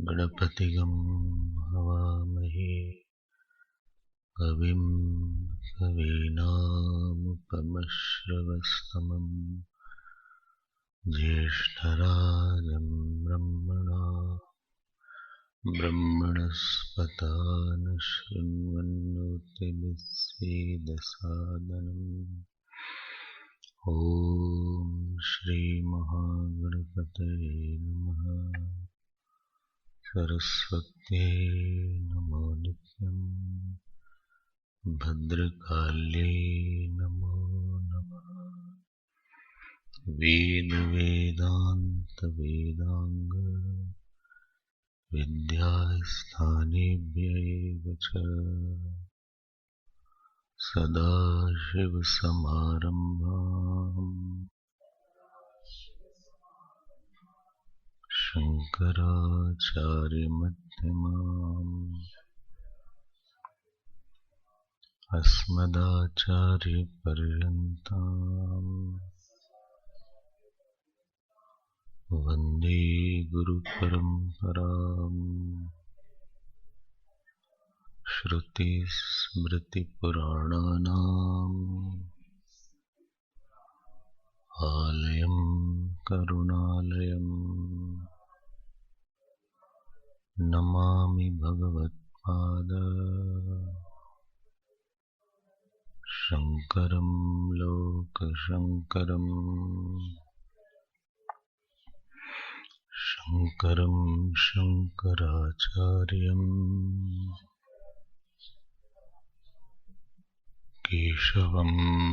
गणपतिगं हवामहे कविं कवीनामुपमश्रवस्तमं ज्येष्ठराजं ब्रह्मणस्पत शृण्वन्नोतिभिस्सीदसादनम् ॐ श्रीमहागणपतये नमः। सरस्वत्यै नमो नित्यं भद्रकाल्यै नमो नमः। वेदान्तवेदाङ्ग विद्यास्थानेभ्यैव च सदाशिवसमारम्भाम् शङ्कराचार्यमध्यमाम् अस्मदाचार्यपर्यन्ताम् वन्दे गुरुपरम्पराम्। श्रुतिस्मृतिपुराणानाम् आलयं करुणालयम् नमामि भगवत्पाद शङ्करं लोकशङ्करम्। शङ्करं शङ्कराचार्यम् केशवं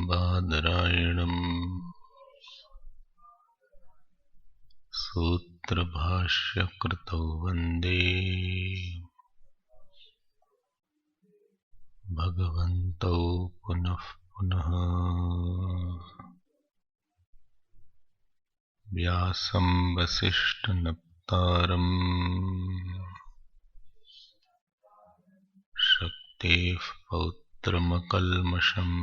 बादरायणम् सूत्रभाष्यकृतौ वन्दे भगवन्तौ पुनः पुनः। व्यासं वसिष्ठनप्तारम् शक्तेः पौत्रमकल्मषम्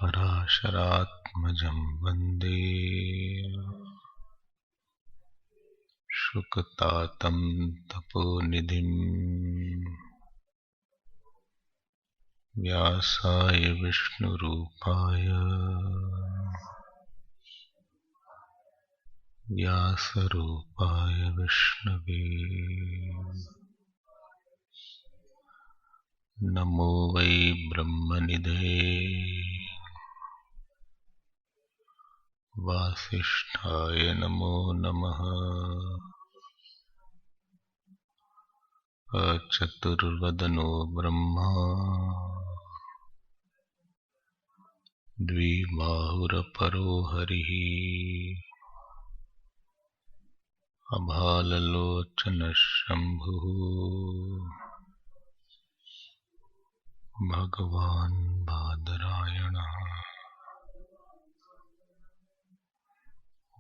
पराशरात्मजं वन्दे शुकतातं तपोनिधिम्। व्यासाय विष्णुरूपाय व्यासरूपाय विष्णवे नमो वै ब्रह्मनिधये वासिष्ठाय नमो नमः। अचतुर्वदनो ब्रह्मा द्विबाहुरपरो हरिः अभाललोचनः शम्भुः भगवान् बादरायणः।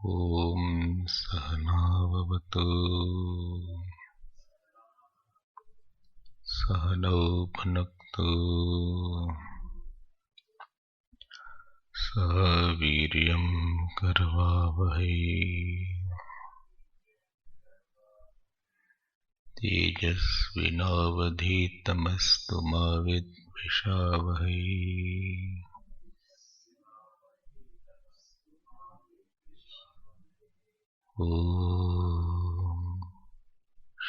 ॐ सहनाववतु सहनौ भुनक्तु सह वीर्यं करवावहै तेजस्विनावधीतमस्तु मा विद्विषावहै। ॐ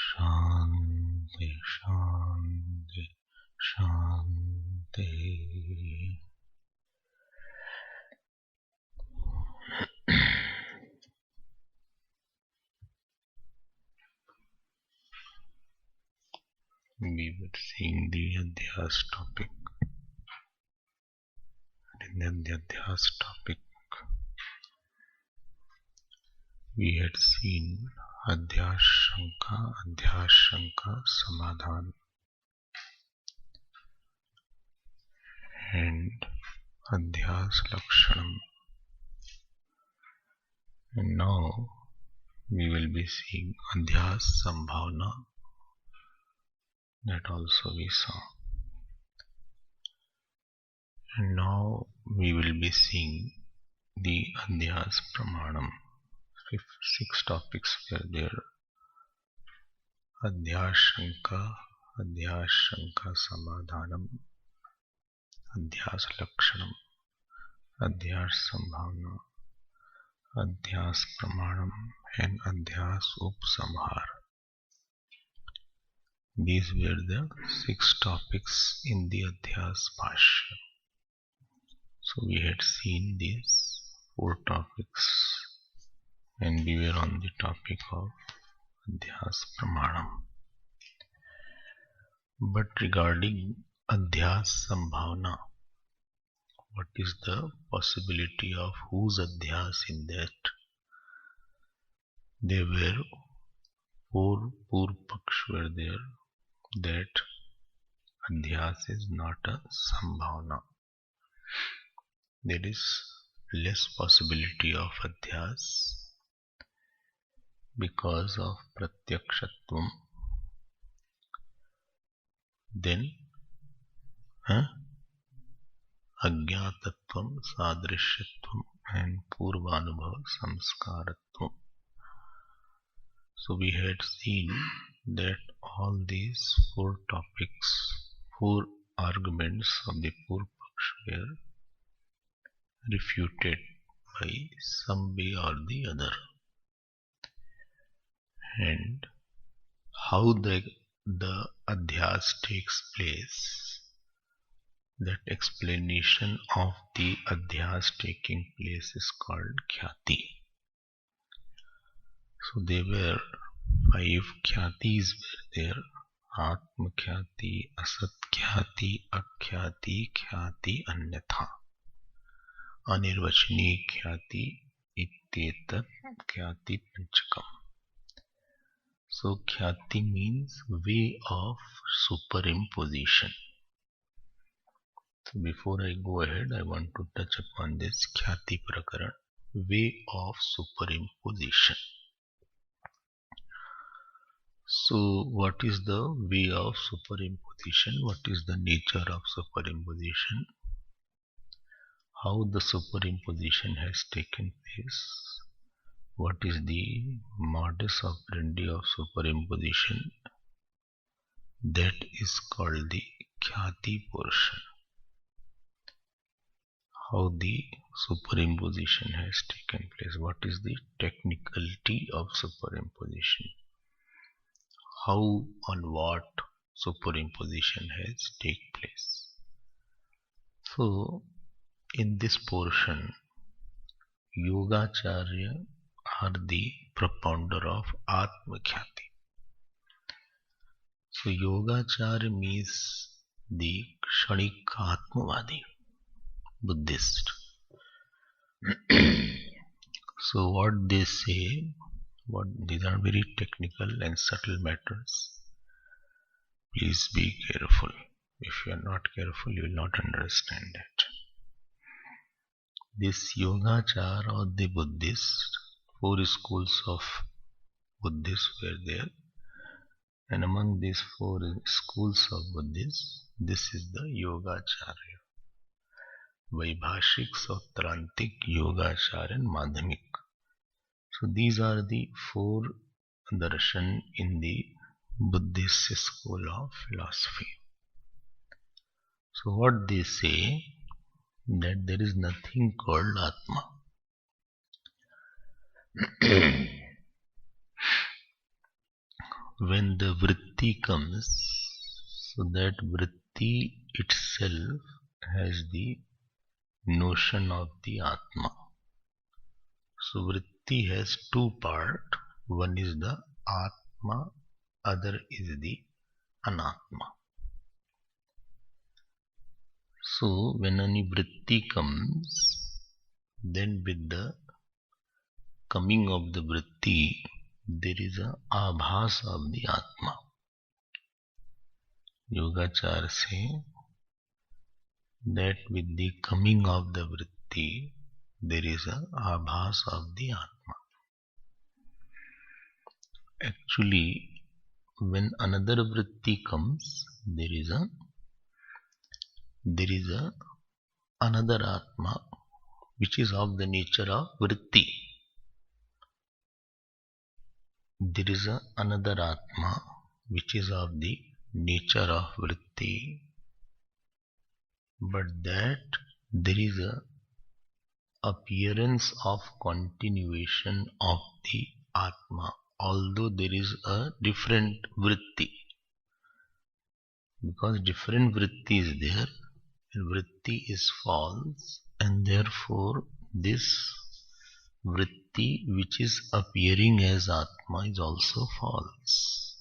शान्ति शान्ति शान्ति। We were seeing the Adhyas topic. In the Adhyas topic, we had seen Adhyas Shanka, Samadhan, and Adhyas Lakshanam. And now we will be seeing Adhyas Sambhavana, that also we saw. And now we will be seeing the Adhyas Pramanam. 6 topics were there. Adhyas Shanka Samadhanam, Adhyas Lakshanam, Adhyas Sambhavana, Adhyas Pramanam, and Adhyas Upsamhar. These were the 6 topics in the Adhyas Bhashya. So we had seen these 4 topics, and we were on the topic of Adhyas Pramanam. But regarding Adhyas Sambhavana, what is the possibility of whose Adhyas in that? There were 4 Purpaksh were there, that Adhyas is not a Sambhavana. There is less possibility of Adhyas because of Pratyakshatvam. Then Ajñātatvam, Sadrishyatvam, and Purvanubhava Samskaratvam. So we had seen that all these 4 topics, 4 arguments of the Purpaksh were refuted by some way or the other. And how the Adhyas takes place, that explanation of the Adhyas taking place is called Khyati. So there were 5 Khyatis were there: Atma Khyati, Asat Khyati, Akhyati, Khyati, Anyatha, Anirvachani Khyati, Ittetat Khyati Panchakam. So Khyati means way of superimposition. So before I go ahead, I want to touch upon this Khyati Prakaran, way of superimposition. So what is the way of superimposition? What is the nature of superimposition? How the superimposition has taken place? What is the modus operandi of superimposition? That is called the Khyati portion. How the superimposition has taken place. What is the technicality of superimposition? How, on what superimposition has taken place. So in this portion, Yogacharya are the propounder of Atma Khyati. So Yogacharya means the Kshanik Atmavadi Buddhist. So what they say, these are very technical and subtle matters. Please be careful. If you are not careful, you will not understand that. This Yogachara or the Buddhist, 4 schools of Buddhists were there, and among these 4 schools of Buddhists, this is the Yogacharya. Vaibhashik, Sautrantik, Yogacharya, and Madhyamik. So these are the 4 darshan in the Buddhist school of philosophy. So what they say, that there is nothing called Atma. When the vritti comes, so that vritti itself has the notion of the Atma. So vritti has 2 parts. One is the Atma, other is the Anatma. So when any vritti comes, then with the coming of the vritti, there is a abhas of the Atma. Yogachar say that with the coming of the vritti, there is a abhas of the Atma. Actually, when another vritti comes, there is a another Atma which is of the nature of vritti. There is another Atma which is of the nature of vritti, but that there is a appearance of continuation of the Atma, although there is a different vritti, because different vritti is there and vritti is false, and therefore this vritti which is appearing as Atma is also false.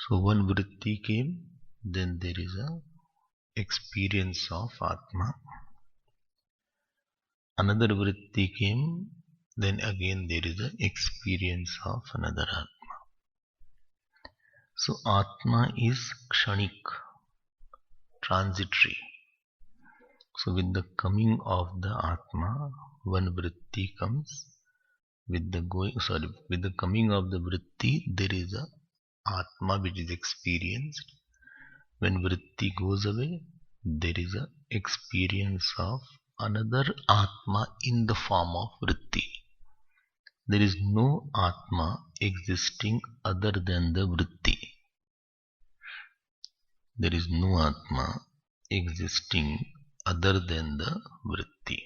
So one vritti came, then there is a experience of Atma. Another vritti came, then again there is an experience of another Atma. So Atma is kshanik, transitory. So with the coming of the Atma, one vritti comes. With the coming of the vritti, there is a Atma which is experienced. When vritti goes away, there is a experience of another Atma in the form of vritti. There is no Atma existing other than the vritti. There is no Atma existing other than the vritti.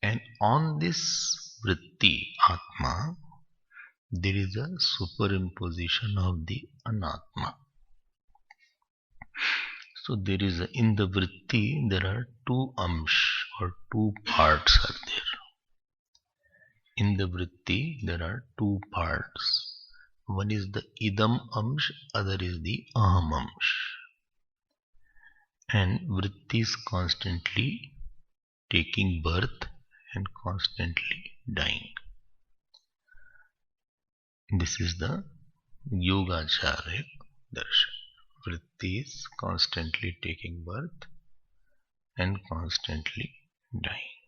And on this vritti, Atma, there is a superimposition of the Anatma. So there is in the vritti, there are two amsh or two parts are there. In the vritti, there are two parts. One is the idam amsh, other is the aham amsh. And vritti is constantly taking birth and constantly dying. This is the Yogacharya darshan. Vritti is constantly taking birth and constantly dying.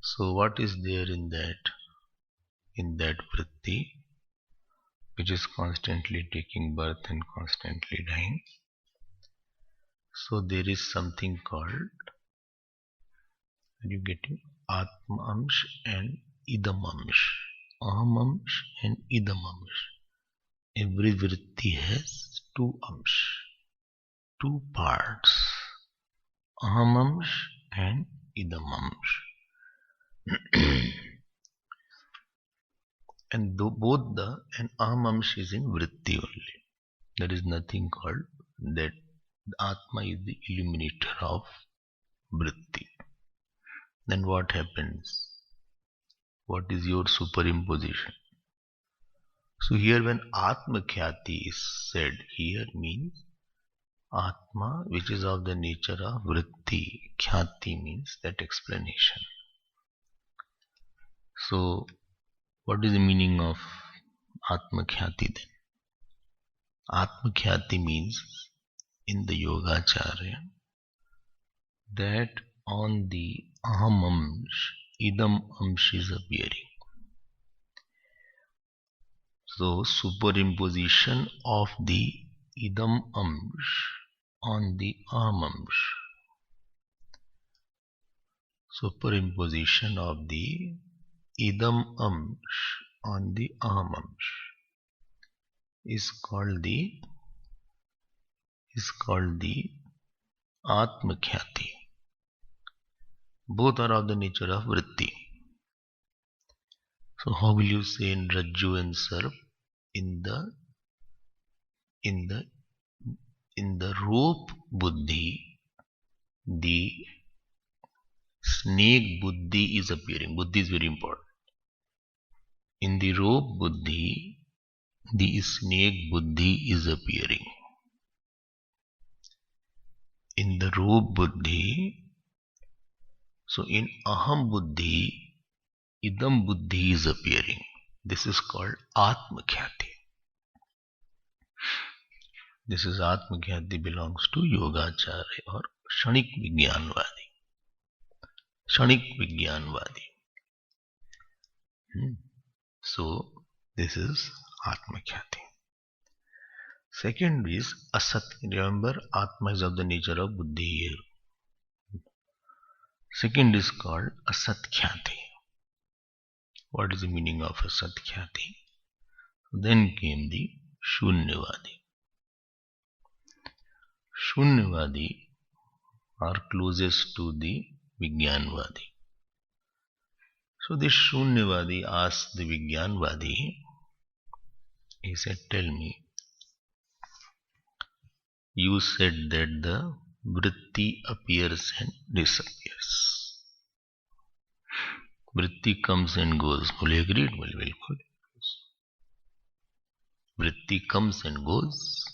So what is there in that vritti which is constantly taking birth and constantly dying? So there is something called, are you getting, Atma amsh and idam amsh, aham amsh and idam amsh. Every vritti has two amsh, two parts, aham amsh and idam amsh. And both the and aham amsh is in vritti only. There is nothing called that. Atma is the illuminator of vritti. Then what happens? What is your superimposition? So here when Atma Khyati is said, here means Atma which is of the nature of vritti. Khyati means that explanation. So what is the meaning of Atma Khyati then? Atma Khyati means in the Yogacharya that on the aham amsh, idam amsh is appearing. So superimposition of the idam amsh on the aham amsh. Superimposition of the idam amsh on the aham amsh is called the Atma Khyati. Both are of the nature of vritti. So how will you say in Rajju and Sarp? In the rope buddhi, the snake buddhi is appearing. Buddhi is very important. In the rope buddhi, the snake buddhi is appearing. In the rope buddhi, So in aham buddhi, idam buddhi is appearing. This is called atmakhyati. This is atmakhyati belongs to Yogacharya or Kshanik Vigyanvadi. Kshanik Vigyanvadi. So this is atmakhyati. Second is asat. Remember, atma is of the nature of buddhi here. Second is called asatkhyati. What is the meaning of asatkhyati? Then came the Shunyavadi. Shunyavadi are closest to the Vigyanvadi. So this Shunyavadi asked the Vigyanvadi, he said, tell me, you said that the vritti appears and disappears. Vritti comes and goes. Will you agree? Well. Vritti comes and goes.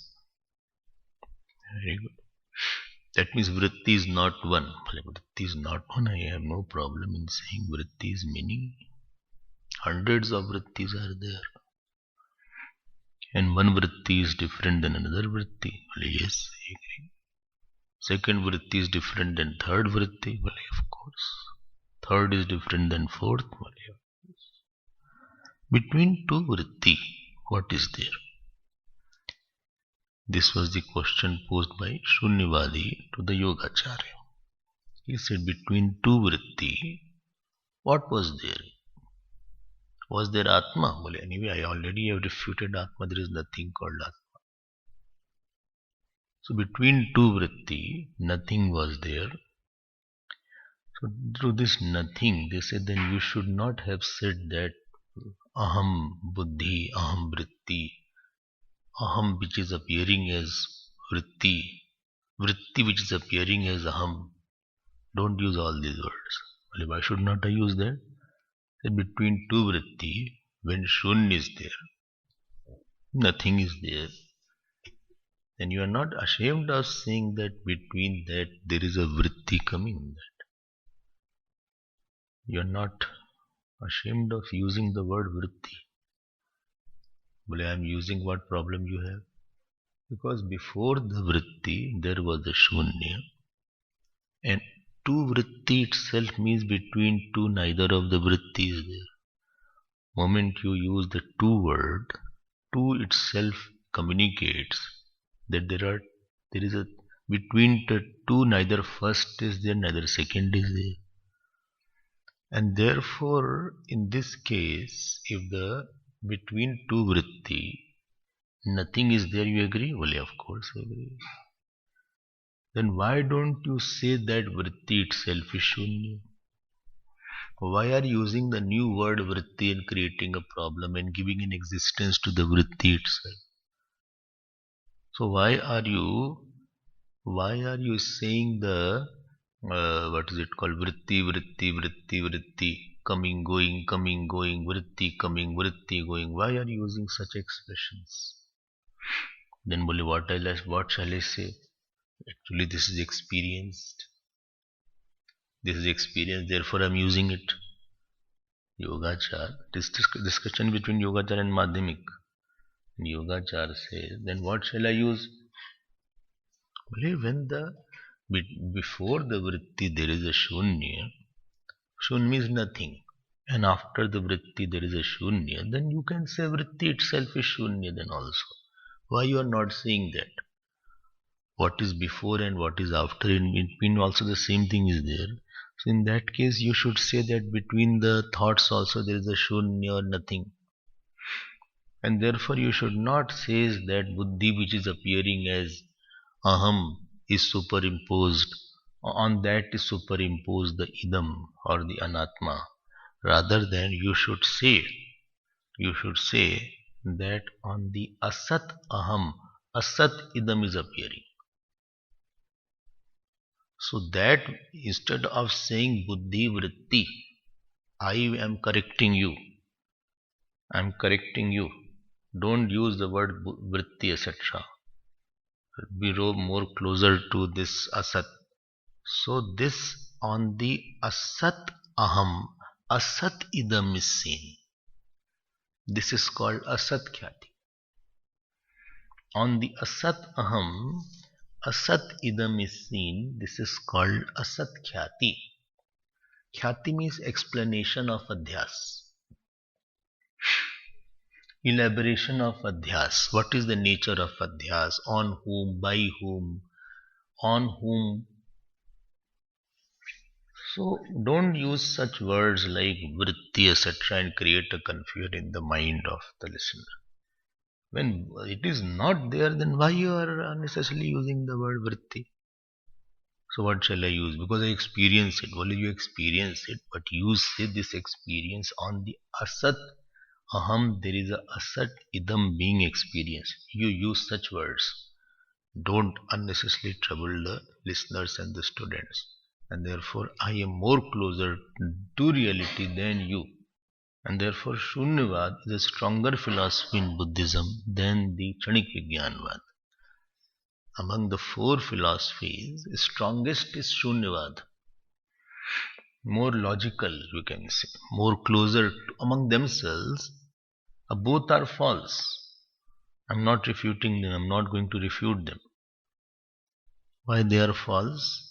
Very good. That means vritti is not one. Vritti is not one. I have no problem in saying vritti is many. Hundreds of vrittis are there. And one vritti is different than another vritti. Well, yes, I agree. Second vritti is different than third vritti. Well, of course. Third is different than fourth. Well, of course. Between two vritti, what is there? This was the question posed by Shunyavadi to the Yogacharya. He said, between two vritti, what was there? Was there Atma? Well, anyway, I already have refuted Atma. There is nothing called Atma. So between two vritti, nothing was there. So through this nothing, they said, then you should not have said that aham buddhi, aham vritti, aham which is appearing as vritti, vritti which is appearing as aham. Don't use all these words. Well, why should not I use that? Between two vritti, when shun is there, nothing is there, then you are not ashamed of saying that between that there is a vritti coming. That you are not ashamed of using the word vritti. Well, I am using, what problem you have? Because before the vritti there was the shunya, and two vritti itself means between two neither of the vritti is there. Moment you use the two word, two itself communicates that there is a between the two neither first is there, neither second is there. And therefore in this case, if the between two vritti nothing is there, you agree? Well, of course I agree. Then why don't you say that vritti itself is shunya? Why are you using the new word vritti and creating a problem and giving an existence to the vritti itself? So why are you saying the what is it called, vritti, coming going, vritti coming, vritti going? Why are you using such expressions? Then what shall I say? Actually, this is experienced. This is experience, therefore I am using it. Yogachar, this discussion between Yogachar and Madhyamik. And Yogachar says, then what shall I use? Well, when before the vritti there is a shunya, shunya means nothing. And after the vritti there is a shunya, then you can say vritti itself is shunya then also. Why you are not saying that? What is before and what is after, in between also the same thing is there. So in that case you should say that between the thoughts also there is a shunya or nothing. And therefore you should not say that buddhi which is appearing as aham is superimposed, on that is superimposed the idam or the anatma. Rather than you should say that on the asat aham, asat idam is appearing. So that instead of saying buddhi vritti, I am correcting you. Don't use the word vritti, etc. Be more closer to this asat. So this on the asat aham, asat idam is seen. This is called asat khyati. On the asat aham, asat idam is seen. This is called asat khyati. Khyati means explanation of adhyas. Elaboration of adhyas. What is the nature of adhyas? On whom, by whom, on whom. So don't use such words like vritti, etc., and create a confusion in the mind of the listener. When it is not there, then why you are unnecessarily using the word vritti? So what shall I use? Because I experience it. Only you experience it, but you say this experience on the asat aham. There is a asat idam being experienced. You use such words. Don't unnecessarily trouble the listeners and the students. And therefore, I am more closer to reality than you. And therefore, Shunyavad is a stronger philosophy in Buddhism than the Chanik Vigyanvad. Among the four philosophies, the strongest is Shunyavad. More logical, you can say, more closer to, among themselves. Both are false. I'm not refuting them, I'm not going to refute them. Why they are false?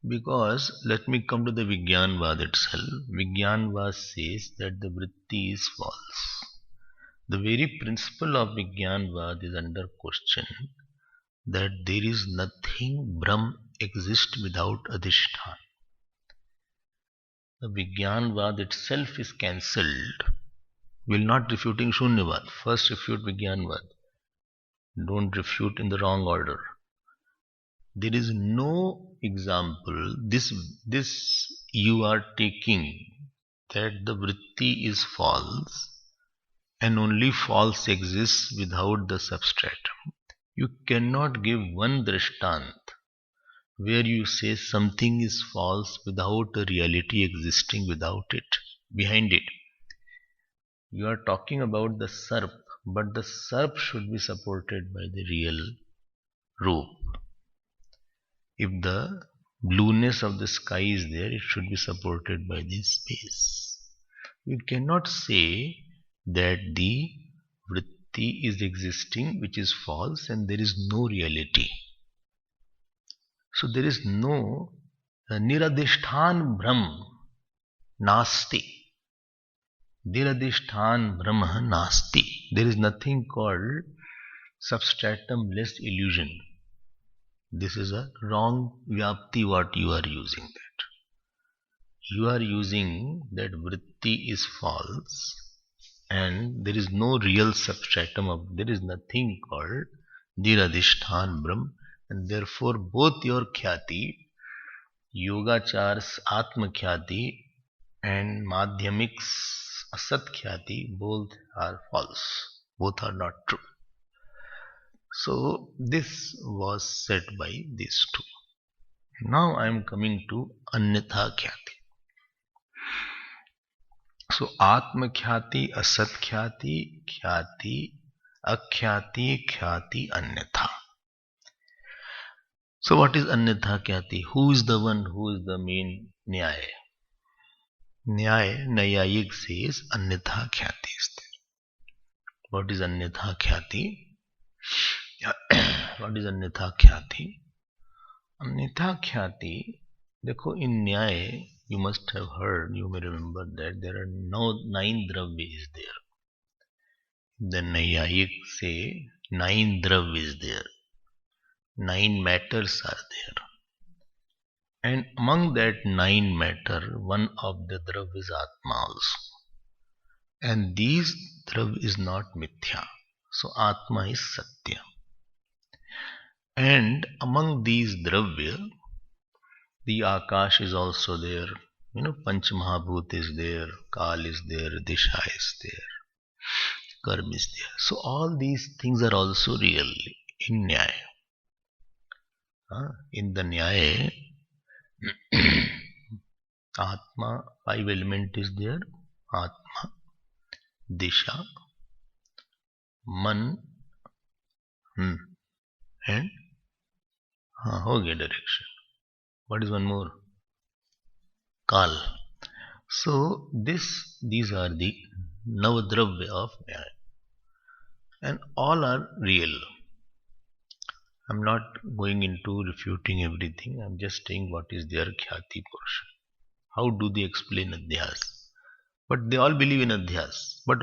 Because let me come to the Vigyanvad itself. Vigyanvad says that the vritti is false. The very principle of Vigyanvad is under question, that there is nothing Brahm exists without Adhishthan. The Vigyanvad itself is cancelled. Will not refuting Shunyavad. First refute Vigyanvad. Don't refute in the wrong order. There is no example. This you are taking, that the vritti is false and only false exists without the substratum. You cannot give one drishtant where you say something is false without a reality existing without it, behind it. You are talking about the sarp, but the sarp should be supported by the real roop. If the blueness of the sky is there, it should be supported by the space. You cannot say that the vritti is existing, which is false, and there is no reality. So there is no niradhishthan brahm nasti. Niradhishthan brahma nasti. There is nothing called substratum less illusion. This is a wrong vyapti what you are using that. You are using that vritti is false and there is no real substratum of, there is nothing called niradhishthan brahm, and therefore both your khyati, yogachar's atma khyati and madhyamik's asat khyati, both are false. Both are not true. So this was said by these two. Now I am coming to Anyatha Khyati. So Atma Khyati, Asat Khyati, Khyati, Akhyati, Khyati, Anyatha. So what is Anyatha Khyati? Who is the one who is the main Nyaya? Nyaya, Nayayik says Anyatha Khyati is there. What is Anyatha Khyati? What is Anyatha Khyati? Anyatha Khyati, देखो in Nyaya, you must have heard, you may remember that there are no 9 dravya is there. The Nayayik say 9 dravya is there. 9 matters are there. And among that 9 matter, one of the dravya is Atma also. And these dravya is not mithya. So Atma is Satya. And among these dravya, the Akash is also there. You know, Panch Mahabhut is there, Kal is there, Disha is there, Karma is there. So all these things are also real in Nyaya. In the Nyaya, Atma, 5 element is there. Atma, Disha, Man, and direction. What is one more? Kal. So these are the Navadravya of Nyaya, and all are real. I'm not going into refuting everything. I'm just saying what is their Khyati portion. How do they explain Adhyas? But they all believe in Adhyas. But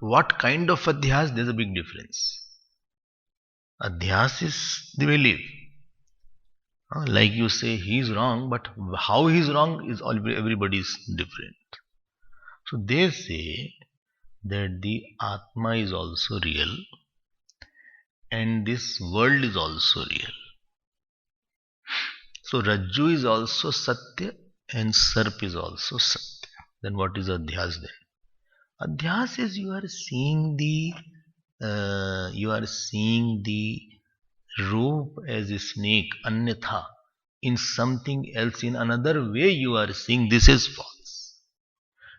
what kind of Adhyas? There's a big difference. Adhyas is the belief. Like you say, he is wrong, but how he is wrong is everybody's different. So they say that the Atma is also real and this world is also real. So Rajju is also Satya and Sarp is also Satya. Then what is Adhyas then? Adhyas is you are seeing the rope as a snake, Anyatha, in something else, in another way you are seeing this is false.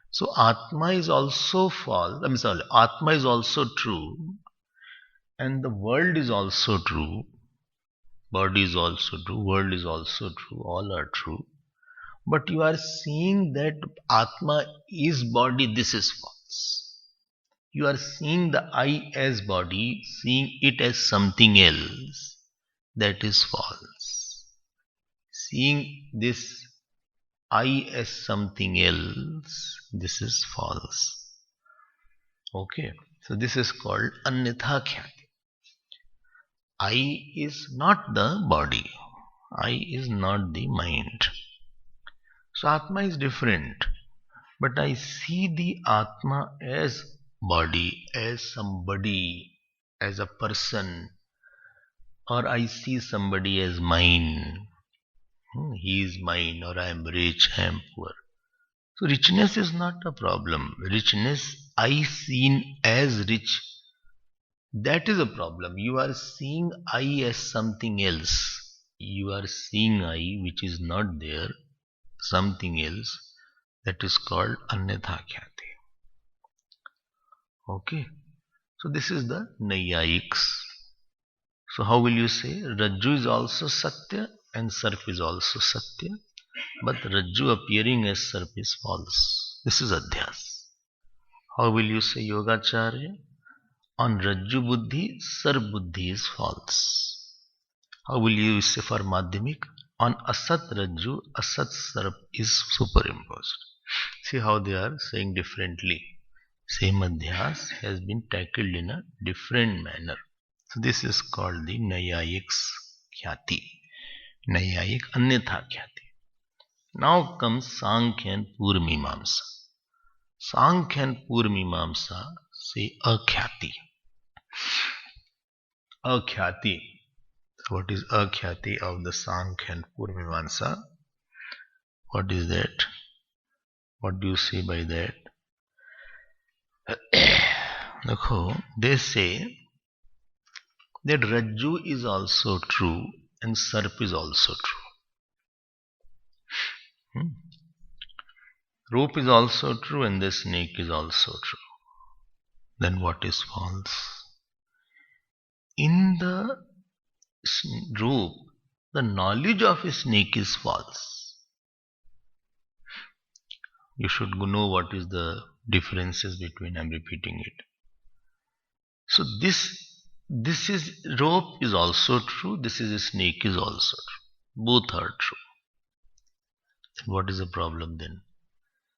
So Atma is also false. I'm sorry, Atma is also true, and the world is also true. Body is also true, world is also true, all are true. But you are seeing that Atma is body, this is false. You are seeing the I as body, seeing it as something else, that is false. Seeing this I as something else, this is false. Okay, so this is called Anyatha Khyati. I is not the body, I is not the mind. So Atma is different, but I see the Atma as body, as somebody, as a person, or I see somebody as mine. He is mine, or I am rich, I am poor. So richness is not a problem. Richness, I seen as rich, that is a problem. You are seeing I as something else. You are seeing I which is not there, something else, that is called Anyatha Khyati. Okay. So this is the Naiyayiks. So how will you say? Rajju is also Satya and Sarp is also Satya. But Rajju appearing as Sarp is false. This is Adhyas. How will you say, Yogacharya? On Rajju Buddhi, Sarp Buddhi is false. How will you say for Madhyamik? On Asat Rajju, Asat Sarp is superimposed. See how they are saying differently. Same Adhyas has been tackled in a different manner. So this is called the Naiyayiks Khyati. Naiyayik Anyatha Khyati. Now comes Sankhya and Purmimamsa. Sankhya and Purmimamsa say Akhyati. Akhyati. So what is Akhyati of the Sankhya and Purmimamsa? What is that? What do you say by that? They say that Rajju is also true and Sarp is also true. Rope is also true and the snake is also true. Then what is false? In the rope, the knowledge of a snake is false. You should know what is the differences between, I'm repeating it. So this is rope is also true, this is a snake is also true. Both are true. Then what is the problem then?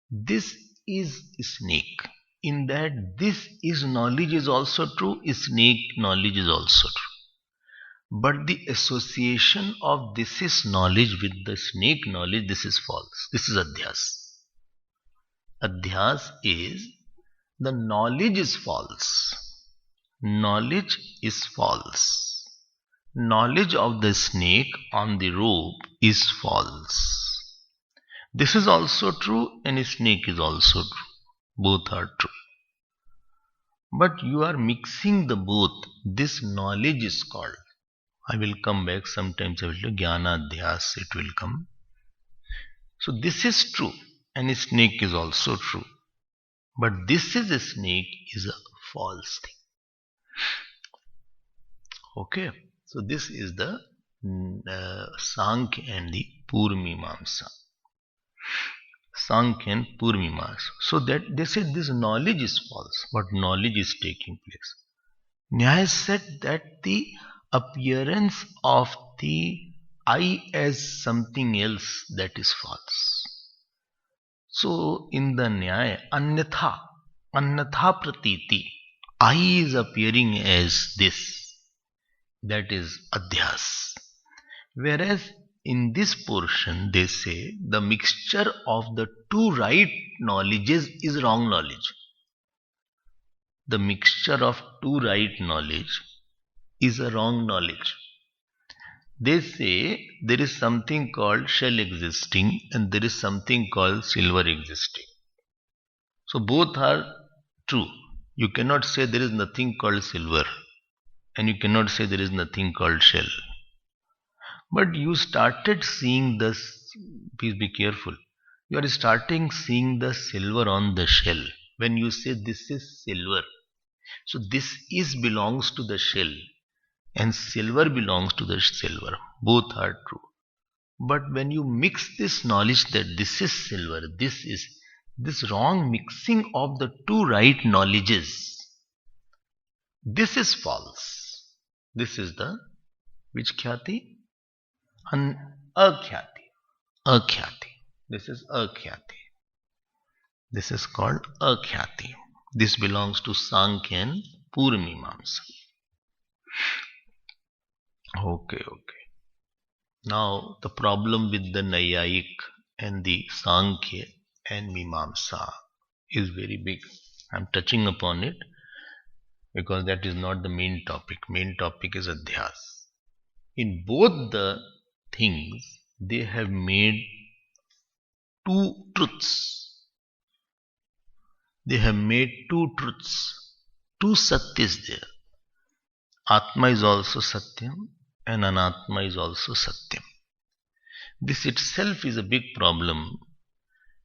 This is a snake. In that this is knowledge is also true, snake knowledge is also true. But the association of this is knowledge with the snake knowledge, this is false. This is Adhyas. Adhyas is the knowledge is false. Knowledge is false. Knowledge of the snake on the rope is false. This is also true and snake is also true. Both are true. But you are mixing the both. This knowledge is called. I will come back. Sometimes I will do Jnana Adhyas. It will come. So this is true and snake is also true. But this is a snake is a false thing. Okay. So this is the Sankhya and the Purmimamsa. Sankhya and Purmimas. So that they said this knowledge is false, but knowledge is taking place. Nyaya said that the appearance of the I as something else, that is false. So in the Nyaya, Annatha Pratiti, I is appearing as this, that is Adhyas. Whereas in this portion they say the mixture of the two right knowledges is wrong knowledge. The mixture of two right knowledge is a wrong knowledge. They say there is something called shell existing and there is something called silver existing. So both are true. You cannot say there is nothing called silver and you cannot say there is nothing called shell. But you started seeing this, please be careful. You are starting seeing the silver on the shell. When you say this is silver, so this is belongs to the shell and silver belongs to the silver. Both are true. But when you mix this knowledge that this is silver, this wrong mixing of the two right knowledges, this is false. This is the which khyati? Akhyati. Akhyati. This is akhyati. This is called akhyati. This belongs to Sankhya and Purmimamsa. Okay. Now the problem with the Nayayik and the Sankhya and Mimamsa is very big. I'm touching upon it because that is not the main topic. Main topic is Adhyas. In both the things, they have made two truths. They have made two truths. Two satyas there. Atma is also satyam and Anatma is also satyam. This itself is a big problem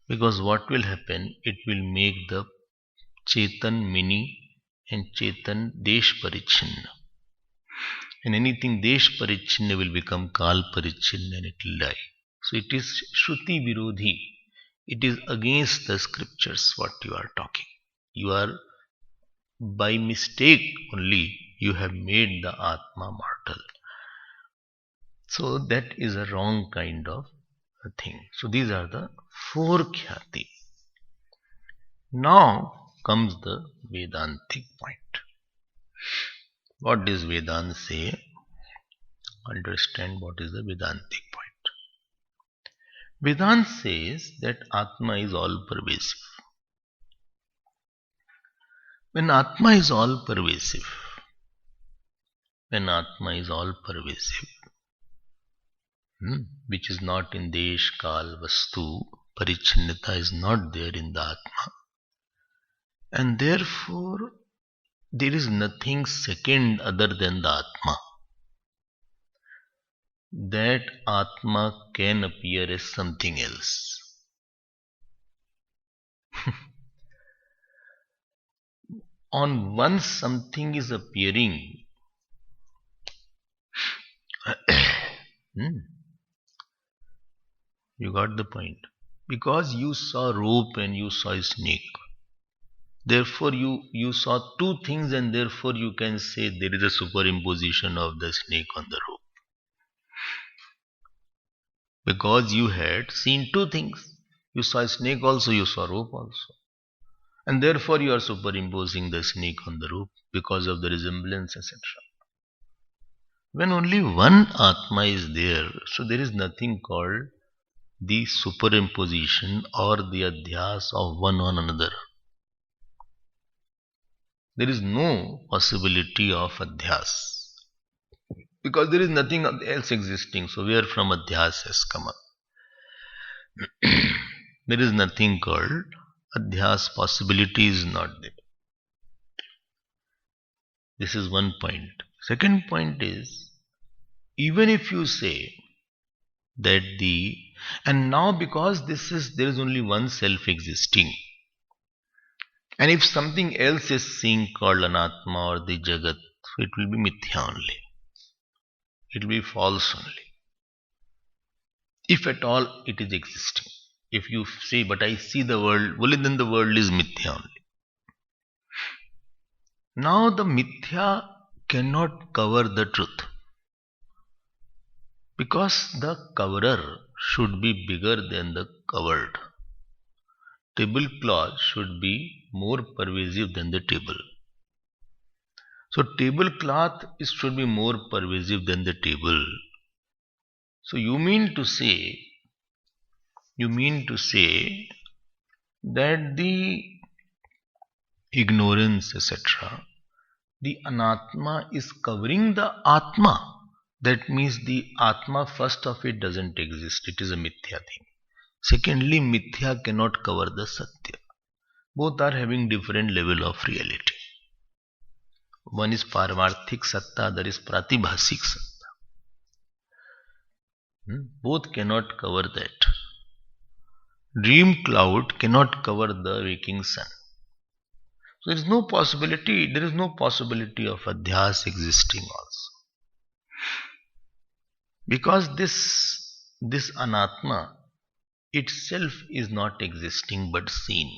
because what will happen? It will make the Chetan mini and Chetan desh parichinna. And anything desh parichinna will become kal parichinna and it will die. So it is Shruti Virodhi. It is against the scriptures what you are talking. You are by mistake only you have made the Atma mortal. So that is a wrong kind of a thing. So these are the four khyati. Now comes the Vedantic point. What does Vedanta say? Understand what is the Vedantic point. Vedanta says that Atma is all pervasive. When Atma is all pervasive, which is not in Desh, Kal, Vastu, Parichinnata is not there in the Atma. And therefore, there is nothing second other than the Atma. That Atma can appear as something else. On once something is appearing, you got the point. Because you saw rope and you saw a snake. Therefore, you saw two things and therefore you can say there is a superimposition of the snake on the rope. Because you had seen two things. You saw a snake also, you saw rope also. And therefore you are superimposing the snake on the rope because of the resemblance, etc. When only one Atma is there, so there is nothing called the superimposition or the adhyas of one on another. There is no possibility of adhyas. Because there is nothing else existing. So where from adhyas has come up? There is nothing called adhyas. Possibility is not there. This is one point. Second point is, even if you say that and now because there is only one self existing, and if something else is seen called Anatma or the Jagat, so it will be mithya only. It will be false only. If at all it is existing. If you say, but I see the world, well, then the world is mithya only. Now the mithya cannot cover the truth, because the coverer should be bigger than the covered. Tablecloth should be more pervasive than the table. So tablecloth should be more pervasive than the table. So you mean to say that the ignorance, etc., the anatma is covering the atma. That means the atma, first of it, doesn't exist. It is a mithya thing. Secondly, mithya cannot cover the satya. Both are having different level of reality. One is paramarthik satta, other is pratibhasik satta. Both cannot cover that. Dream cloud cannot cover the waking sun. So there is no possibility of adhyas existing also. Because this anatma itself is not existing but seen.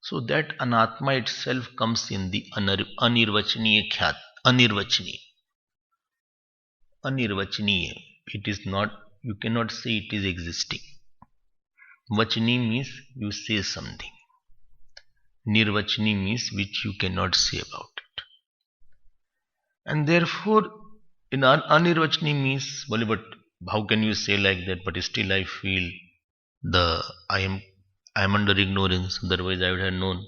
So that anatma itself comes in the anirvachaniya khyat, anirvachaniya. Anirvachaniya. It is not, you cannot say it is existing. Vachani means you say something. Nirvachani means which you cannot say about it. And therefore, in anirvachani means, well, but how can you say like that? But still I feel I am under ignorance, otherwise I would have known.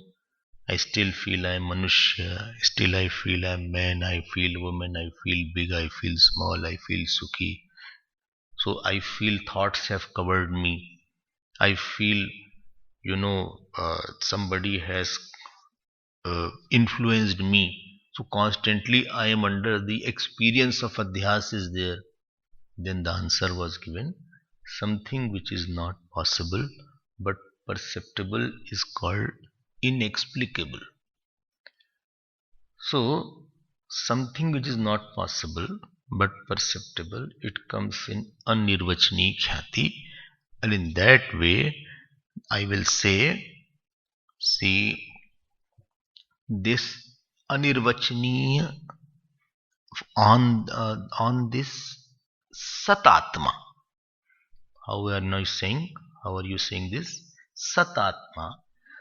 I still feel I am manushya, still I feel I am man, I feel woman, I feel big, I feel small, I feel sukhi. So I feel thoughts have covered me. I feel, somebody has influenced me. So constantly I am under the experience of adhyas is there. Then the answer was given. Something which is not possible but perceptible is called inexplicable. So something which is not possible but perceptible, it comes in anirvachani khyati. And in that way, I will say, see, this anirvachaniya on this satatma. How are you saying? How are you saying this? Satatma,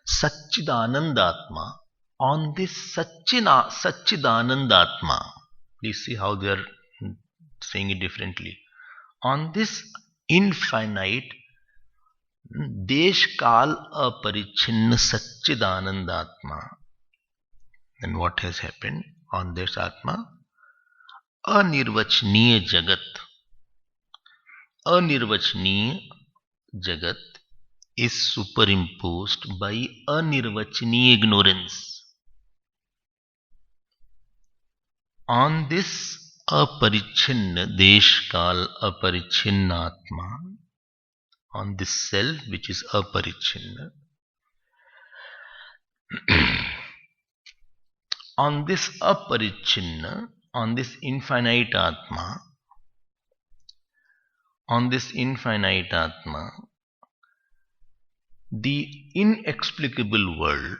Satchidanandatma, on this Satchidanandatma. Please see how they are saying it differently. On this infinite Desh Kal Aparichinna Satchidanandatma. Then what has happened on this Atma? Anirvachaniya Jagat. Anirvachaniya Jagat is superimposed by anirvachaniya ignorance. On this aparichinna, desh kal aparichinna atma, on this self which is aparichinna, on this aparichinna, on this infinite atma, the inexplicable world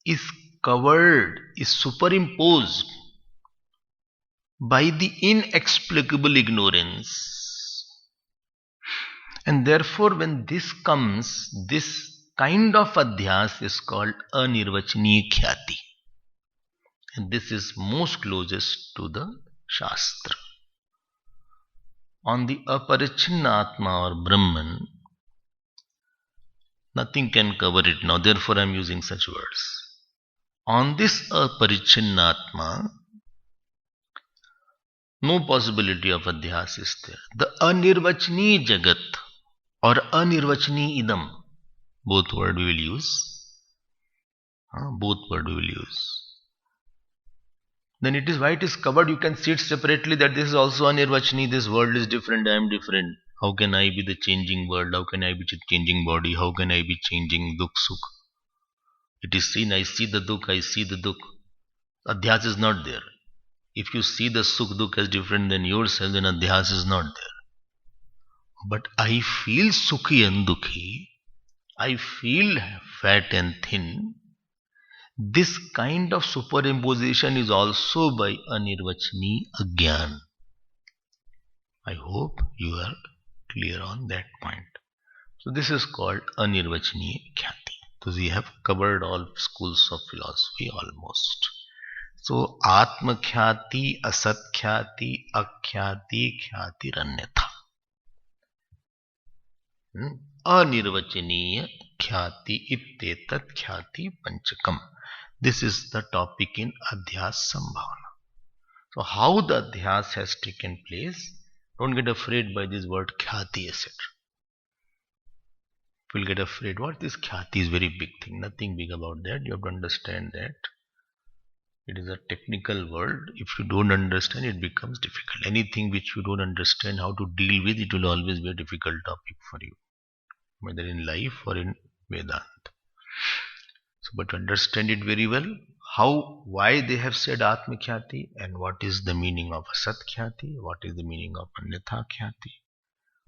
is covered, is superimposed by the inexplicable ignorance. And therefore, when this comes, this kind of adhyas is called anirvachaniya khyati. And this is most closest to the Shastra. On the aparichinna atma or Brahman, nothing can cover it now, therefore I am using such words. On this aparichinna atma, no possibility of adhyas is there. The anirvachani jagat or anirvachani idam, both word we will use. Then it is why it is covered. You can see it separately that this is also anirvachani, this world is different, I am different. How can I be the changing world? How can I be changing body? How can I be changing dukh sukh? It is seen, I see the dukh, I see the dukh. Adhyas is not there. If you see the sukh dukh as different than yourself, then adhyas is not there. but I feel sukhi and dukhi, I feel fat and thin. This kind of superimposition is also by anirvachani agyan. I hope you are clear on that point. So this is called anirvachani khyati. So we have covered all schools of philosophy almost. So atma khyati, asat khyati, akhyati, khyati ranyatha. Anirvachaniya khyati ittetat khyati panchakam. This is the topic in Adhyas Sambhavana. So how the Adhyas has taken place, don't get afraid by this word khyati, etc. If you get afraid, what is khyati is very big thing, nothing big about that. You have to understand that it is a technical word. If you don't understand, it becomes difficult. Anything which you don't understand how to deal with, it will always be a difficult topic for you, whether in life or in Vedanta. So, but to understand it very well, why they have said Atma Khyati and what is the meaning of Asat Khyati, what is the meaning of Anyatha Khyati,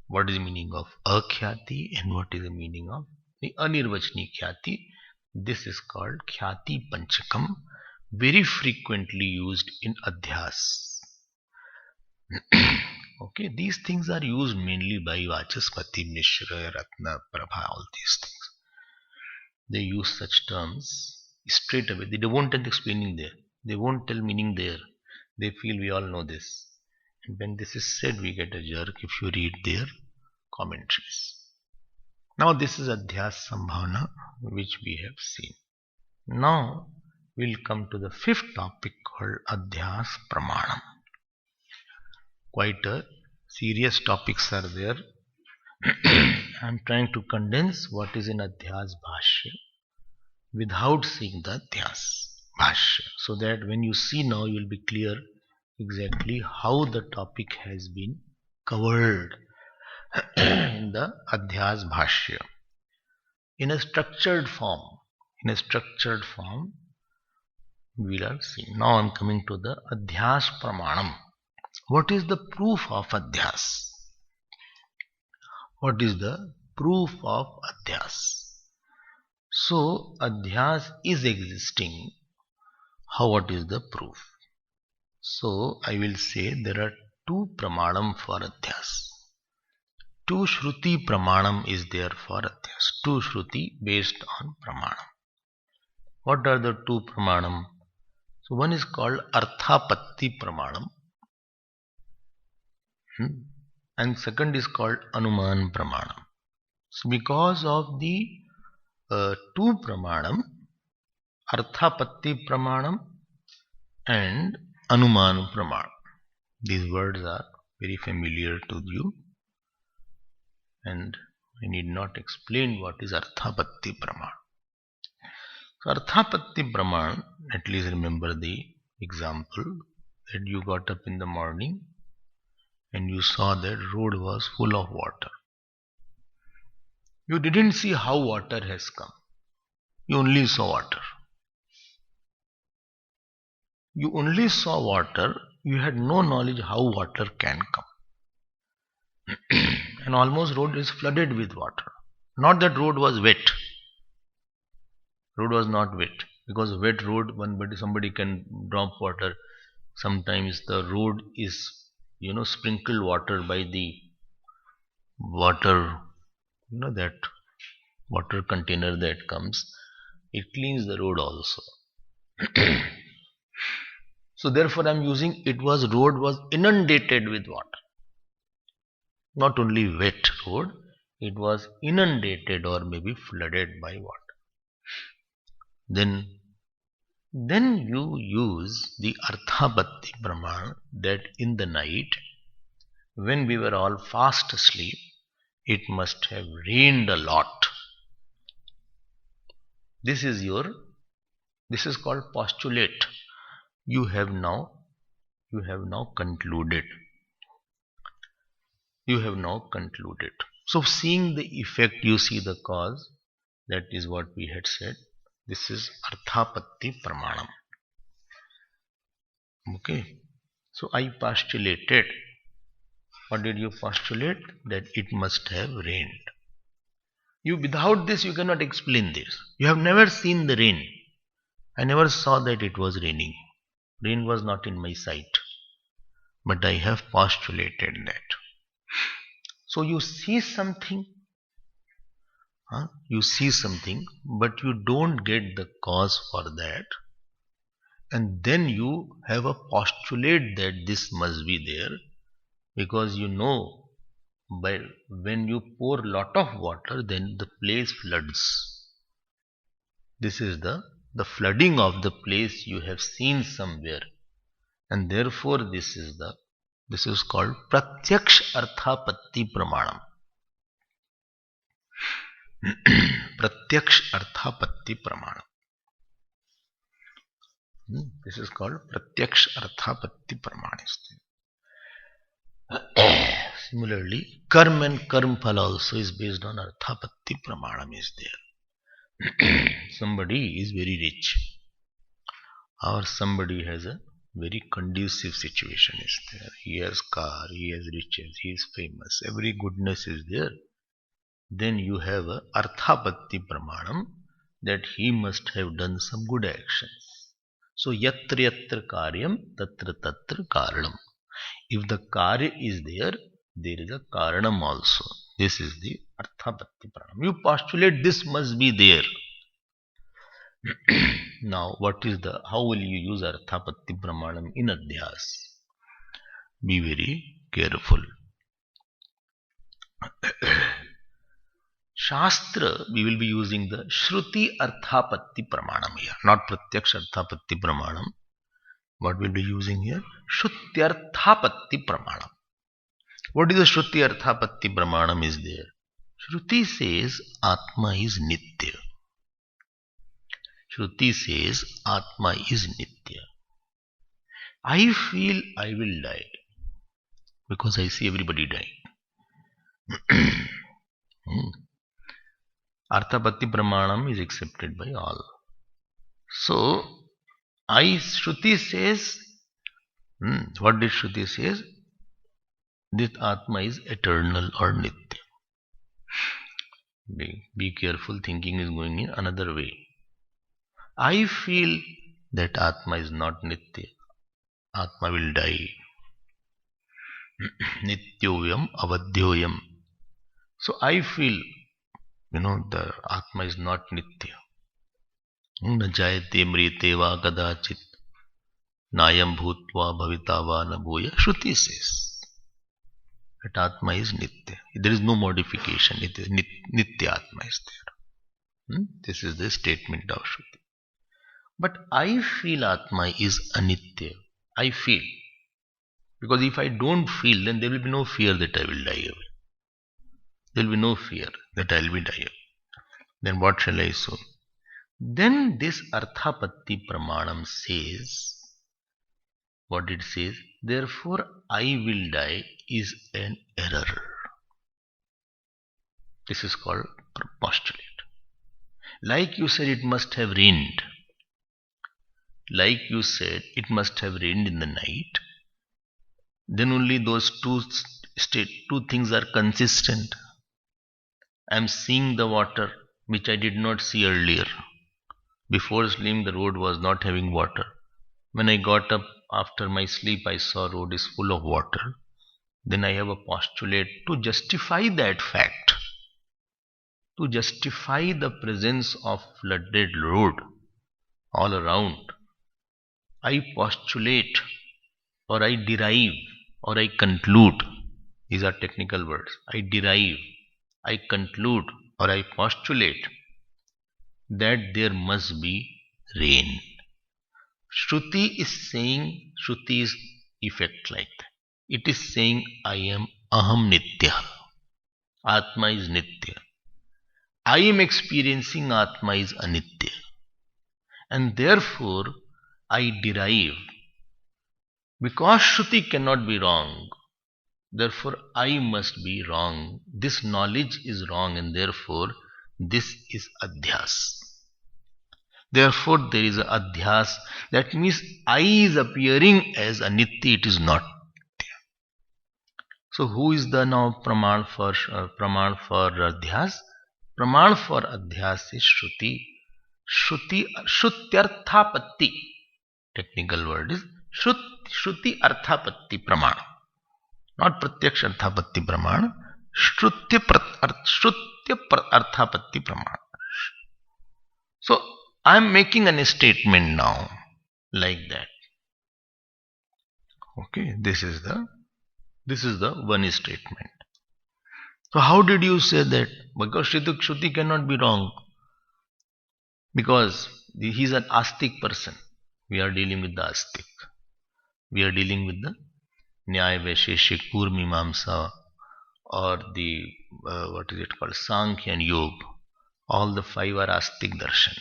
what is the meaning of Akhyati, and what is the meaning of the Anirvachani Khyati. This is called Khyati Panchakam, very frequently used in Adhyas. Okay, these things are used mainly by Vachaspati, Mishra, Ratna, Prabha, all these things. They use such terms straight away. They won't tell explaining there. They won't tell meaning there. They feel we all know this. And when this is said, we get a jerk if you read their commentaries. Now this is Adhyas Sambhavana, which we have seen. Now we'll come to the fifth topic called Adhyas Pramanam. Quite a serious topics are there. I'm trying to condense what is in Adhyas Bhashya without seeing the Adhyas Bhashya, so that when you see now, you will be clear exactly how the topic has been covered in the Adhyas Bhashya in a structured form. In a structured form, we will see. Now I'm coming to the Adhyas Pramanam. What is the proof of Adhyas? What is the proof of Adhyas? So Adhyas is existing. What is the proof? So I will say there are two Pramanam for Adhyas. Two Shruti Pramanam is there for Adhyas. Two Shruti based on Pramanam. What are the two Pramanam? So one is called Arthapatti Pramanam, and second is called Anuman Pramanam. So because of the two Pramanam, Arthapatti Pramanam and Anuman Pramanam, these words are very familiar to you, and I need not explain what is Arthapatti Pramanam. So Arthapatti Pramanam, at least remember the example that you got up in the morning and you saw that road was full of water. You didn't see how water has come. You only saw water. You only saw water. You had no knowledge how water can come. And almost road is flooded with water. Not that road was wet. Road was not wet, because wet road, somebody can drop water. Sometimes the road is, sprinkled water by the water, that water container that comes. It cleans the road also. So therefore I'm using road was inundated with water. Not only wet road, it was inundated or maybe flooded by water. Then you use the Arthapatti Praman, that in the night, when we were all fast asleep, it must have rained a lot. This is called postulate. You have now concluded. You have now concluded. So seeing the effect, you see the cause. That is what we had said. This is Arthapatti Pramanam. Okay. So I postulated What did you postulate? That it must have rained. Without this, you cannot explain this. You have never seen the rain. I never saw that it was raining. Rain was not in my sight. But I have postulated that. So you see something, you see something, but you don't get the cause for that. And then you have a postulate that this must be there, because you know, by when you pour lot of water, then the place floods. This is the flooding of the place you have seen somewhere, and therefore this is called pratyaksh arthapatti pramanam. Pratyaksh arthapatti pramanam. This is called pratyaksh arthapatti pramanam. Similarly, karma and karma phala also is based on arthapatti pramanam is there. Somebody is very rich, or somebody has a very conducive situation is there. He has car, he has riches, he is famous, every goodness is there. Then you have a arthapatti pramanam that he must have done some good actions. So yatra yatra karyam tatra tatra karanam. If the karya is there, there is a karanam also. This is the arthapatti pramanam. You postulate this must be there. Now, how will you use arthapatti pramanam in adhyas? Be very careful. Shastra, we will be using the Shruti Arthapatti Pramanam here, not Pratyaksh Arthapatti Pramanam. What we'll be using here? Shrutyarthapatti Pramanam. What is the Shruti Arthapatti Pramanam is there? Shruti says Atma is Nitya. Shruti says Atma is Nitya. I feel I will die because I see everybody dying. Arthapatti Pramanam is accepted by all. So, Shruti says, what did Shruti says? This Atma is eternal or Nitya. Be careful, thinking is going in another way. I feel that Atma is not Nitya. Atma will die. Nityoyam avadhyoyam. So I feel, the Atma is not Nitya. Na jayate mrite va kadachit nayam bhutva bhavita va na bhuya. Shruti says that Atma is Nitya. There is no modification. It is Nitya Atma is there. This is the statement of Shruti. But I feel Atma is Anitya. I feel. Because if I don't feel, then there will be no fear that I will die away. There will be no fear that I will be die away. Then what shall I say? Then this Arthapatti Pramanam says, what it says, therefore I will die is an error. This is called postulate. Like you said, it must have rained. Like you said, it must have rained in the night. Then only those two things are consistent. I am seeing the water which I did not see earlier. Before sleeping, the road was not having water. When I got up after my sleep, I saw road is full of water. Then I have a postulate to justify that fact. To justify the presence of flooded road all around, I postulate, or I derive, or I conclude. These are technical words. I derive, I conclude, or I postulate that there must be rain. Shruti is saying, Shruti is effect like that. It is saying, I am Aham Nitya. Atma is Nitya. I am experiencing Atma is Anitya. And therefore, I derive. Because Shruti cannot be wrong, therefore I must be wrong. This knowledge is wrong, and therefore this is adhyas. Therefore there is a adhyas. That means I is appearing as Anitya, it is not. So who is the now praman for adhyas? Praman for adhyas is Shruti. Shrutyarthapatti. Technical word is Shruti Arthapatti Praman. Not Pratyaksh Arthapatti Praman. Shrutya Arthapatti Praman. So I am making a statement now like that. Okay, this is the one statement. So how did you say that? Because Shruti cannot be wrong. Because he is an astic person. We are dealing with the astic. We are dealing with the Nyaya, Vaisheshik, Purmimamsa, or the what is it called, Sankhya and Yoga. All the five are astic darshan.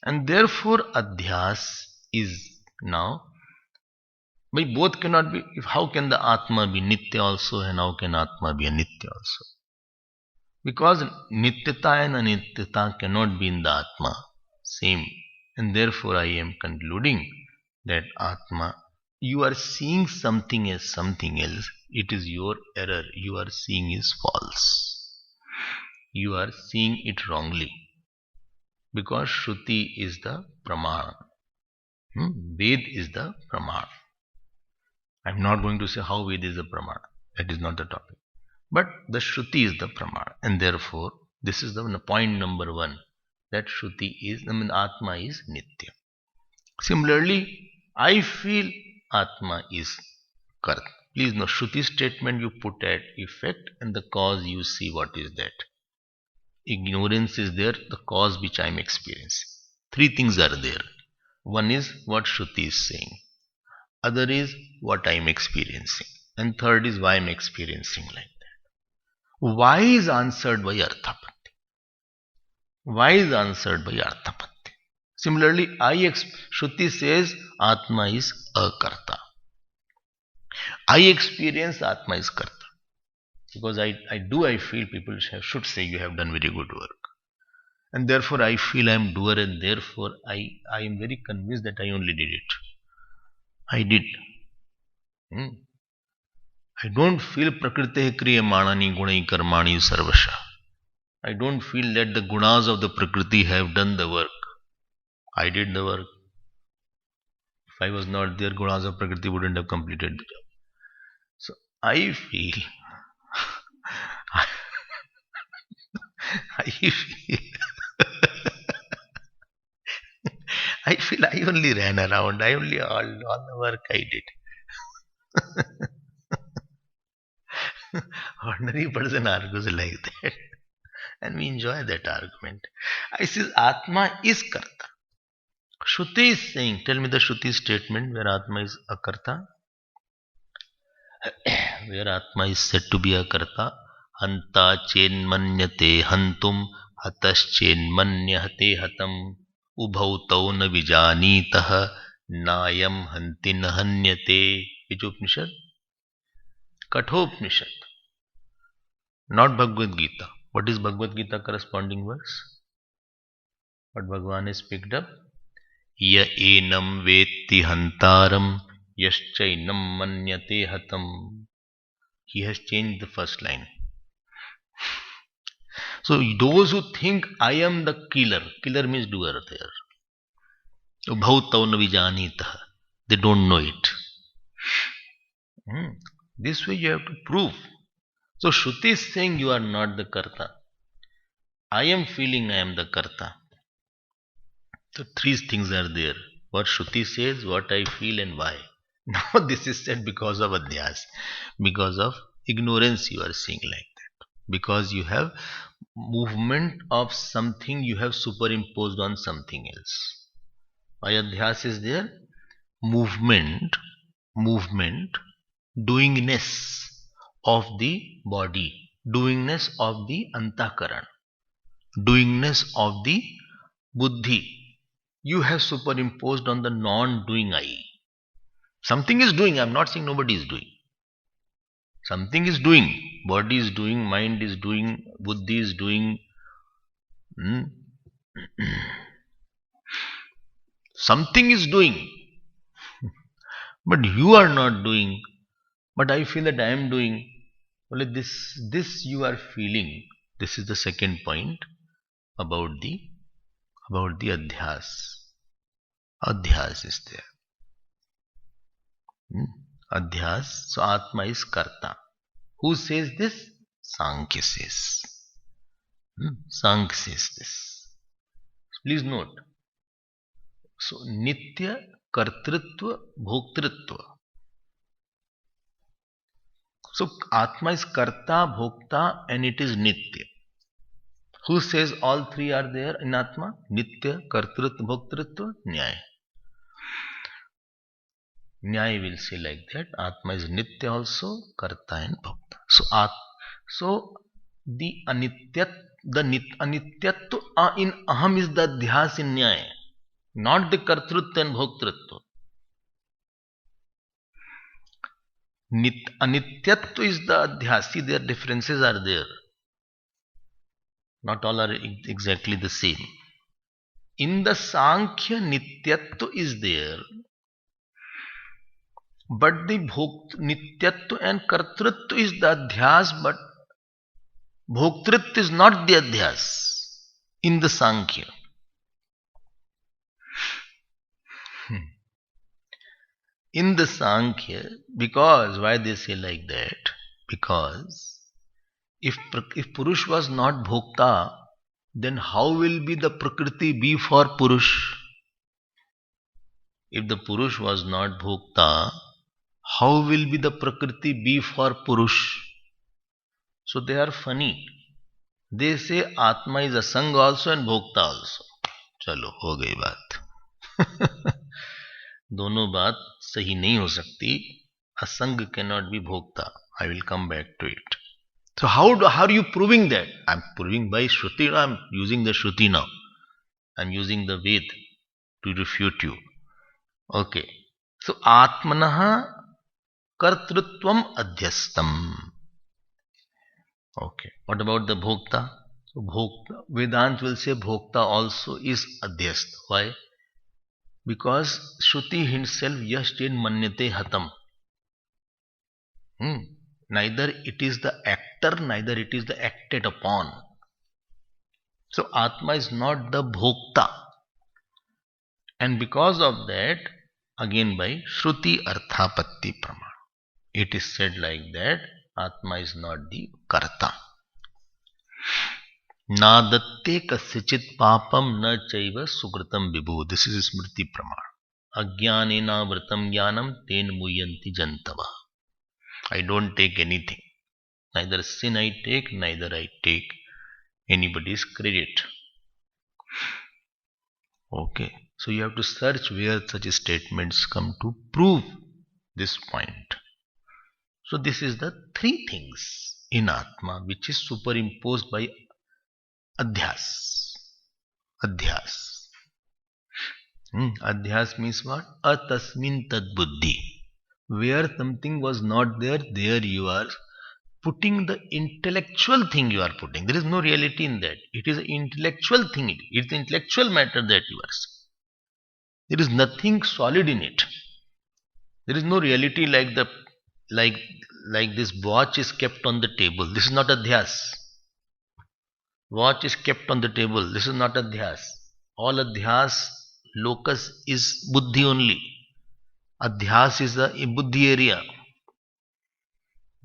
And therefore adhyas is now, but both cannot be. How can the Atma be Nitya also, and how can Atma be Anitya also? Because Nityata and Anityata cannot be in the Atma same. And therefore I am concluding that Atma, you are seeing something as something else. It is your error. You are seeing is false. You are seeing it wrongly. Because Shruti is the Praman. Ved is the Praman. I am not going to say how Ved is the Praman. That is not the topic. But the Shruti is the Praman. And therefore, this is the point number one. That Shruti is, Atma is Nitya. Similarly, I feel Atma is Karta. Please know, Shruti statement you put at effect, and the cause you see what is that. Ignorance is there, the cause which I am experiencing. Three things are there. One is what Shruti is saying. Other is what I am experiencing. And third is why I am experiencing like that. Why is answered by Arthapatti. Why is answered by Arthapatti. Similarly, Shruti says Atma is Akarta. I experience Atma is Karta. Because I feel people should say you have done very good work. And therefore I feel I am doer, and therefore I am very convinced that I only did it. I did. I don't feel Prakriti Kriyamanani Gunai Karmani Sarvasha. I don't feel that the gunas of the Prakriti have done the work. I did the work. If I was not there, gunas of Prakriti wouldn't have completed the job. So I feel I feel I only ran around. I only all the work I did. Ordinary person argues like that, and we enjoy that argument. I say Atma is Karta. Shruti is saying, tell me the Shruti statement where Atma is a Karta. Where Atma is said to be a Karta. Hanta chenmanyate hantum hataschenmanyate hatam ubhautau na vijanitah nayam hanti nahanyate. Which Upanishad? Kathopanishad. Not Bhagavad Gita. What is Bhagavad Gita corresponding verse? What Bhagavan has picked up? Ya enam vetti hantaram yaschainam manyate hatam. He has changed the first line. So those who think I am the killer means doer there. Bhautau na vijanitah. They don't know it. This way you have to prove. So Shruti is saying you are not the Karta. I am feeling I am the Karta. So three things are there. What Shruti says, what I feel, and why. Now this is said because of adhyas. Because of ignorance you are seeing like that. Because you have movement of something you have superimposed on something else. Why adhyas is there? Movement, doingness of the body, doingness of the antakaran, doingness of the buddhi. You have superimposed on the non-doing I. Something is doing. I am not saying nobody is doing. Something is doing. Body is doing, mind is doing, buddhi is doing. Something is doing. But you are not doing. but I feel that I am doing. Well, this you are feeling. This is the second point about the adhyas. Adhyas is there. Adhyas. So Atma is karta. Who says this? Sankhya says. Sankhya says this. Please note. So nitya, kartritva, bhoktritva. So Atma is karta, bhokta, and it is nitya. Who says all three are there in Atma? Nitya, kartritva, bhoktritva, nyaya. Nyaya will say like that. Atma is nitya also, karta and bhokta. So the anityatva in aham is the adhyas in nyaya, not the kartrutva and bhoktritva. Anityatva is the adhyas. See, their differences are there. Not all are exactly the same. In the Sankhya, nityatva is there. But the nityatva and kartrutva is the adhyas, but bhoktritva is not the adhyas in the Sankhya. In the Sankhya, because why they say like that? Because if Purush was not bhokta, then how will be the Prakriti be for Purush? If the Purush was not bhokta, how will be the Prakriti be for Purush? So they are funny. They say Atma is Asang also and Bhokta also. चलो हो गई बात. दोनों बात सही नहीं हो सकती. Asang cannot be Bhokta. I will come back to it. So how are you proving that? I am proving by Shruti. I am using the Shruti now. I am using the Ved to refute you. Okay. So Atmanaha Kartrutvam Adhyastam. Okay. What about the Bhokta? So Bhokta, Vedant will say Bhokta also is Adhyast. Why? Because Shruti himself Yashtin Manyate Hatam. Neither it is the actor, neither it is the acted upon. So Atma is not the Bhokta. And because of that, again by Shruti Arthapatti Praman, it is said like that, Atma is not the Karta. Na datte kasyachit papam na chaiva sukritam vibhu. This is Smriti Praman. Ajnanena vratam jnanam ten muyanti jantava. I don't take anything. Neither sin I take, neither I take anybody's credit. Okay. So you have to search where such statements come to prove this point. So this is the three things in Atma which is superimposed by Adhyas. Adhyas. Adhyas means what? Atasmin tad buddhi. Where something was not there, there you are putting the intellectual thing you are putting. There is no reality in that. It is an intellectual thing. It is the intellectual matter that you are saying. There is nothing solid in it. There is no reality like this watch is kept on the table. This is not Adhyas. Watch is kept on the table. This is not Adhyas. All Adhyas locus is Buddhi only. Adhyas is the Buddhi area.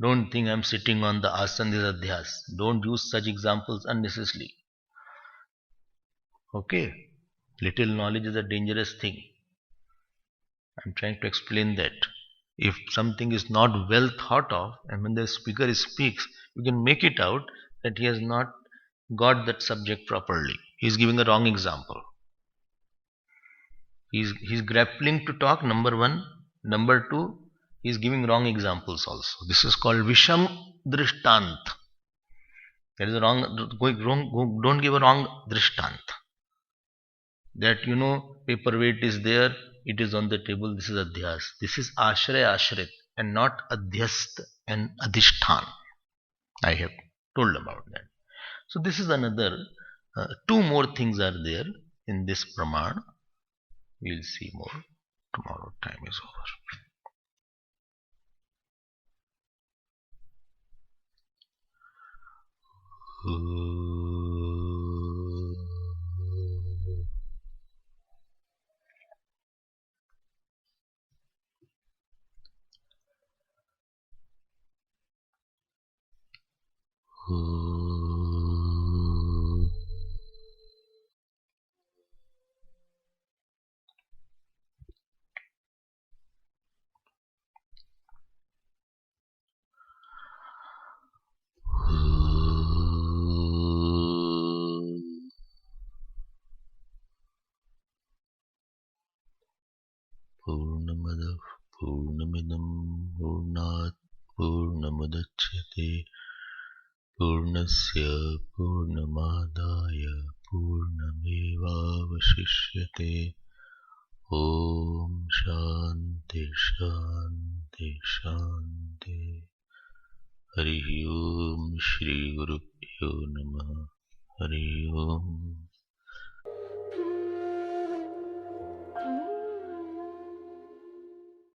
Don't think I am sitting on the asan is Adhyas. Don't use such examples unnecessarily. Okay. Little knowledge is a dangerous thing. I am trying to explain that. If something is not well thought of, and when the speaker speaks, you can make it out that he has not got that subject properly. He is giving a wrong example. He is grappling to talk, number one. Number two, he is giving wrong examples also. This is called Visham Drishtant. That is a wrong, don't give a wrong Drishtant. That paperweight is there, it is on the table, this is Adhyas. This is Ashray Ashrit and not Adhyast and Adhishthan. I have told about that. So this is another, two more things are there in this Praman. We will see more tomorrow. Time is over. पूर्णमदः पूर्णमिदं पूर्णात् पूर्णमुदच्यते पूर्णस्य पूर्णमादाय पूर्णमेवावशिष्यते। ॐ शान्ति शान्ति शान्ति। हरि ओम श्री गुरुभ्यो नमः। हरि ओम।